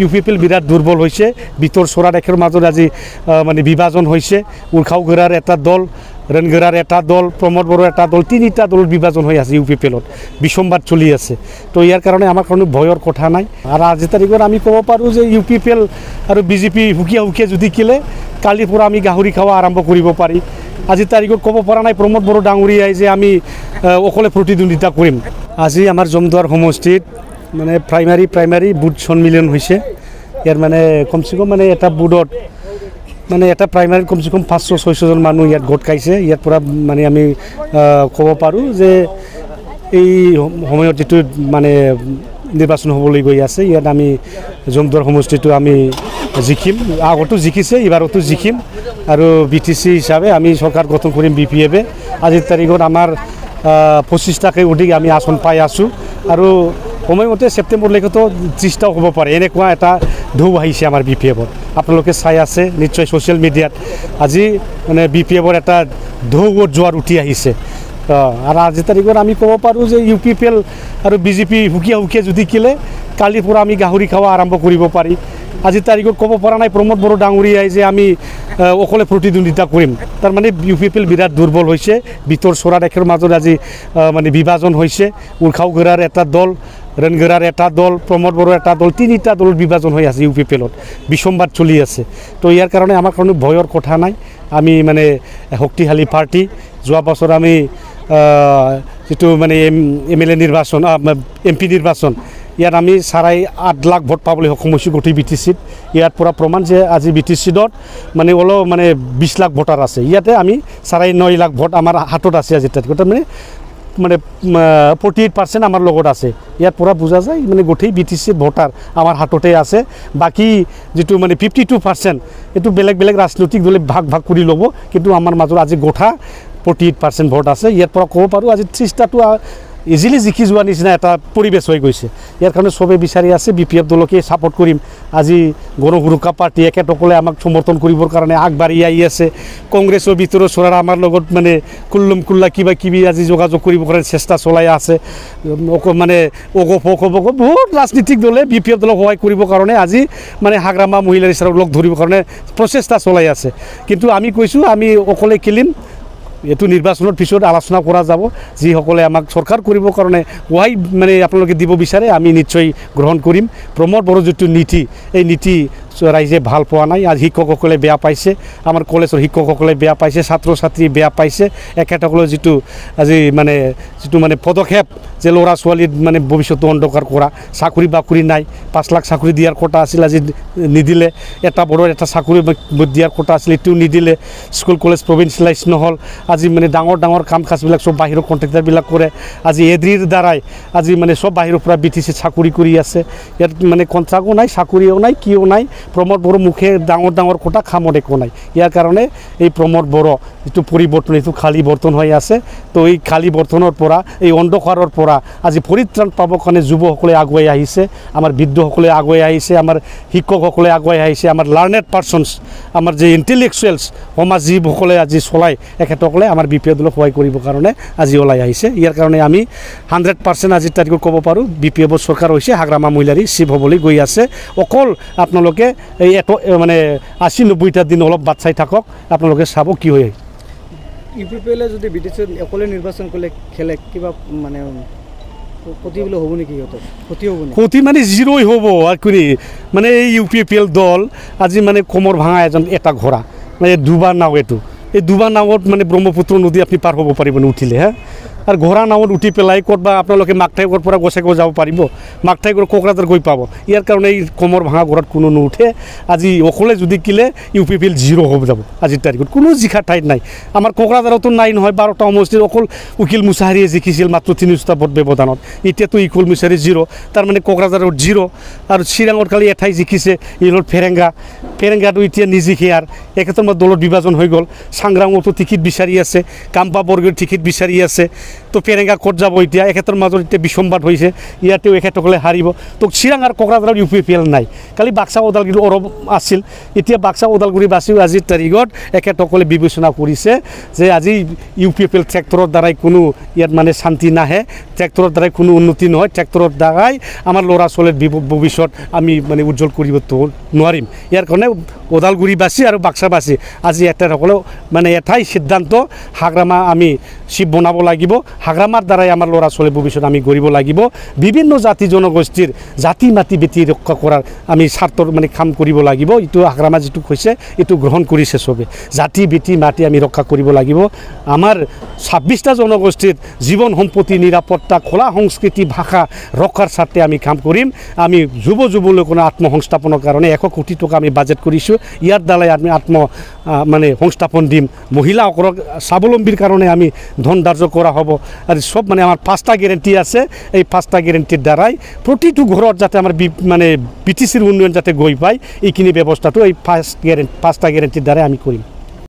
UPPL বিরাট দুর্বল হয়েছে ভিতর সোরা রেখার মাজত আজি মানে বিভাজন হয়েছে উলখাওগোড়ার একটা দল রেনগোড়ার একটা দল প্রমোদ বড় একটা দল তিনিটা দল বিভাজন হয়ে আছে ইউপিপিএলত বিসম্বাদ চলি আছে তো ইয়ার কারণে আমার কোনো ভয়ৰ কথা নাই আৰ আজি তাৰিখত আমি ক'ব পাৰোঁ যে ইউপিপিএল আৰু বিজেপি হুকিয়া হুকিয়া যদি কিলে কালিৰ পৰা আমি গাহৰি খাওয়া আৰম্ভ কৰিব পাৰি আজি তাৰিখত ক'ব পৰা নাই প্ৰমোদ বড় ডাঙৰীয়াই যে আমি অকলে প্ৰতিদ্বন্দ্বিতা কৰিম আজি আমাৰ জমদুৱাৰ সমষ্টিত মানে প্ৰাইমাৰী বুথ সন্মিলন হৈছে ইয়াৰ মানে কমসে কম মানে এটা বুথত মানে এটা প্ৰাইমাৰী কমসে কম 500-600 জন মানুহ ইয়াত গোট খাইছে ইয়াৰ পৰা মানে আমি ক'ব পাৰোঁ যে এই সময়ত যেটো মানে নিৰ্বাচন হ'বলৈ গৈ আছে ইয়াত আমি জমদুৱাৰ সমষ্টিটো আমি জিকিম আগতো জিকিছে এবাৰতো জিকিম আৰু বিটিসি হিচাপে আমি সৰকাৰ গঠন কৰিম বিপিএফে আজিৰ তাৰিখত আমাৰ 25টাকৈ অধিক আমি আসন পাই আছোঁ আৰু সময়মতে ছেপ্টেম্বৰলৈকে তো 30টাও হ'ব পাৰে এনেকুৱা এটা ঢৌ আহিছে আমাৰ বিপিএফত আপোনালোকে চাই আছে নিশ্চয় ছ'চিয়েল মিডিয়াত আজি মানে বিপিএফৰ এটা ঢৌত জোৱাৰ উঠি আহিছে আৰু আজি তাৰিখত আমি ক'ব পাৰোঁ যে ইউপিপিএল আৰু বিজেপি হুকিয়া হুকিয়া যদি কিলে কালিৰ পৰা আমি গাহৰি খাওয়া আৰম্ভ কৰিব পাৰি আজি তাৰিখত ক'ব পৰা নাই প্ৰমোদ বড় ডাঙৰীয়াই যে আমি অকলে প্ৰতিদ্বন্দ্বিতা কৰিম তাৰ মানে ইউপিপিএল বিৰাট দুৰ্বল হৈছে ভিতৰ সোৰা ৰেখাৰ মাজত আজি মানে বিভাজন হৈছে উলখাওগোড়াৰ এটা দল রেনগোড়ার একটা দল প্রমোদ বড় একটা দল তিনিটা দল বিভাজন হয়ে আছে ইউপিপিএলত বিসম্বাদ চলি আছে তো ইয়ার কারণে আমার কোনো ভয়ৰ কথা নাই আমি মানে শক্তিশালী পাৰ্টি যোৱা বছর আমি যেটো মানে এমএলএ নির্বাচন এমপি নির্বাচন ইয়াত আমি 8.5 লাখ ভোট পাবলৈ সক্ষম হৈছোঁ গোটেই বিটিসিত ইয়াৰ পৰা প্ৰমাণ যে আজি বিটিসিত মানে অলপ মানে 20 লাখ ভোটাৰ আছে ইয়াতে আমি 9.5 লাখ ভোট আমাৰ হাতত আছে আজি তাৰিখত মানে 48% আমাৰ লগত আছে ইয়াৰ পৰা বুজা যায় মানে গোটেই বিটিসি ভোটাৰ আমাৰ হাততে আছে বাকি যেটো মানে 52% এটো বেলেগ বেলেগ ৰাজনৈতিক দলে ভাগ কৰি ল'ব কিন্তু আমাৰ মাজত আজি গোটা 48% ভোট আছে ইয়াৰ পৰা ক'ব পাৰোঁ আজি 30টাটো ইজিলি জিকি যোৱা নিচিনা এটা পৰিবেশ হৈ গৈছে ইয়াৰ কাৰণে সবে বিচাৰি আছে বিপিএফ দলকে সাপোৰ্ট কৰিম আজি গণহুৰুকা পাৰ্টি একেটকলে আমাক সমৰ্থন কৰিবৰ কাৰণে আগবাঢ়ি আহি আছে কংগ্ৰেছৰ ভিতৰৰ সৰাৰ আমাৰ লগত মানে কুল্লম কুল্লা কিবা কিবি আজি যোগাযোগ কৰিবৰ কাৰণে চেষ্টা চলাই আছে মানে বহুত ৰাজনীতিক দলে বিপিএফ দলক সহায় কৰিবৰ কাৰণে আজি মানে হাগ্ৰামা মহিলা ৰিচাৰক লগ ধৰিবৰ কাৰণে প্ৰচেষ্টা চলাই আছে কিন্তু আমি কৈছোঁ আমি অকলে খেলিম এটো নিৰ্বাচনৰ পিছত আলোচনা কৰা যাব যি সকলে আমাক সৰকাৰ কৰিবৰ কাৰণে ওয়াই মানে আপোনালোকে দিব বিচাৰে আমি নিশ্চয় গ্ৰহণ কৰিম প্ৰমোদ বড় যেটো নীতি এই নীতি ৰাইজে ভাল পোৱা নাই আজ শিক্ষকসকলে বেয়া পাইছে আমাৰ কলেজৰ শিক্ষকসকলে বেয়া পাইছে ছাত্ৰ ছাত্ৰী বেয়া পাইছে একেটকলৈ যেটো আজি মানে পদক্ষেপ যে ল'ৰা ছোৱালীৰ মানে ভৱিষ্যত অন্ধকাৰ কৰা চাকৰি বাকৰি নাই 5 লাখ চাকৰি দিয়াৰ কথা আছিল আজি নিদিলে এটা বড় এটা চাকৰি দিয়াৰ কথা আছিল এটো নিদিলে স্কুল কলেজ প্ৰভিন্সিয়েলাইজ নহল আজি মানে ডাঙৰ কাম কাজবিলাক সব বাহিৰৰ কন্ট্ৰাক্টৰবিলাক কৰে আজি এদ্ৰিৰ দ্বাৰাই আজি মানে সব বাহিৰৰ পৰা বিটিসি চাকৰি কৰি আছে ইয়াত মানে কন্ট্ৰাক্টও নাই চাকৰিও নাই কিও নাই প্ৰমোদ বড় মুখে ডাঙৰ কথা খামত একো নাই ইয়াৰ কাৰণে এই প্ৰমোদ বড় যেটো পৰিৱৰ্তন এটো খালি বৰ্তন হৈ আছে তো এই খালি বৰ্তনৰ পৰা এই অন্ধকাৰৰ পৰা আজি পৰিত্ৰাণ পাবৰ কাৰণে যুৱসকলে আগুৱাই আহিছে আমাৰ বৃদ্ধসকলে আগুৱাই আহিছে আমাৰ শিক্ষকসকলে আগুৱাই আহিছে আমাৰ লাৰ্নেড পাৰ্সনস আমাৰ যে ইন্টেলেকচুৱেলস সমাজ জীৱসকলে আজি চলাই একেটকলে আমাৰ বিপিএফ দলক সহায় কৰিবৰ কাৰণে আজি ওলাই আহিছে ইয়াৰ কাৰণে আমি 100% আজি তাৰিখত ক'ব পাৰোঁ বিপিএফৰ চৰকাৰ হৈছে হাগ্ৰামা মহিলাৰী চিভ হ'বলৈ গৈ আছে অকল আপোনালোকে এই মানে 80-90টা দিন অলপ বাট চাই থাকক আপোনালোকে চাব কি হয় ইউপিপিএলে যদি বিটিসি অকলে নিৰ্বাচন কৰিলে খেলে কিবা মানে ক্ষতি বলে হ'ব নেকি ইহঁতৰ ক্ষতি হ'ব নেকি ক্ষতি মানে জিৰ'ই হ'ব আর কি মানে এই ইউপিপিএল দল আজি মানে কোমর ভাঙা এটা ঘোড়া মানে দুবার নাও এটো এই দুবার নাওত মানে ব্রহ্মপুত্র নদী আপনি পার হ'ব পাৰিব উঠিলে হ্যাঁ আৰ ঘোড়া নাওত উঠি পেলাই ক'তবা আপোনালোকে মাকঠাইগড়ৰ পৰা গোসাইগাঁও যাব পাৰিব মাকঠাইগড় কোকৰাঝাৰ গৈ পাব ইয়াৰ কাৰণে এই কোমৰ ভাঙা ঘোড়াত কোনো নুঠে আজি অকলে যদি কিলে ইউপিপিএল জিৰ' হ'ব যাব আজিৰ তাৰিখত কোনো জিকা ঠাইত নাই আমাৰ কোকৰাঝাৰতো নাই নহয় 12টা সমষ্টিৰ অকল উকিল মুছাহাৰীয়ে জিকিছিল মাত্ৰ 300টা ভোট ব্যৱধানত এতিয়াতো উকিল মুছাহাৰী জিৰ' তাৰ মানে কোকৰাঝাৰৰ জিৰ' আৰু চিৰাঙত খালি এঠাই জিকিছে ইহঁত ফেৰেংগা ফেৰেংগাটো এতিয়া নিজে সেয়াৰ একেক্ষেত্ৰত দলত বিভাজন হৈ গ'ল চাংগ্ৰামতো টিকেট বিচাৰি আছে কাম্পা বৰ্গৰ টিকেট বিচাৰি আছে তো ফেৰেংগা ক'ত যাব এতিয়া এক্ষেত্ৰৰ মাজত এতিয়া বিসম্বাদ হৈছে ইয়াতেও এখেতসকলে হাৰিব তো চিৰাং আৰু কোকৰাঝাৰত UPPL নাই কালি বাক্সা ওদালগুৰি অৰব আছিল এতিয়া বাক্সা ওদালগুৰি বাসীও আজিৰ তাৰিখত এখেতসকলে বিবেচনা কৰিছে যে আজি UPPL ট্ৰেক্টৰৰ দ্বাৰাই কোনো ইয়াত মানে শান্তি নাহে ট্ৰেক্টৰৰ দ্বাৰাই কোনো উন্নতি নহয় ট্ৰেক্টৰৰ দ্বাৰাই আমাৰ ল'ৰা ছোৱালীৰ ভৱিষ্যত আমি মানে উজ্জ্বল কৰিব নোৱাৰিম ইয়াৰ কাৰণে ওদালগুৰিবাসী আৰু বাক্সাবাসী আজি এখেতসকলে মানে এটাই সিদ্ধান্ত হাগ্ৰামা আমি শিৱ বনাব লাগিব হাগ্ৰামাৰ দ্বাৰাই আমাৰ ল'ৰা ছোৱালীৰ ভৱিষ্যত আমি গঢ়িব লাগিব বিভিন্ন জাতি জনগোষ্ঠীৰ জাতি মাতি বেটি ৰক্ষা কৰাৰ আমি স্বাৰ্থৰ মানে কাম কৰিব লাগিব এইটো হাগ্ৰামা যিটো কৈছে এইটো গ্ৰহণ কৰিছে চবে জাতি বেটি মাতি আমি ৰক্ষা কৰিব লাগিব আমাৰ 26টা জনগোষ্ঠীৰ জীৱন সম্পত্তি নিৰাপত্তা কলা সংস্কৃতি ভাষা ৰক্ষাৰ স্বাৰ্থে আমি কাম কৰিম আমি যুৱলোকৰ আত্মসংস্থাপনৰ কাৰণে 100 কোটি টকা আমি বাজেট কৰিছোঁ ইয়াৰ দ্বাৰাই আমি মানে সংস্থাপন দিম মহিলাসকলক স্বাৱলম্বীৰ কাৰণে আমি ধন ধাৰ্য কৰা হ'ব আৰু সব মানে আমাৰ 5টা গ্যাৰান্টি আছে এই 5টা গ্যাৰান্টিৰ দ্বাৰাই প্ৰতিটো ঘৰত যাতে আমাৰ মানে BTCৰ উন্নয়ন যাতে গৈ পায় এইখিনি ব্যৱস্থাটো এই 5টা গ্যাৰান্টিৰ দ্বাৰাই আমি কৰিম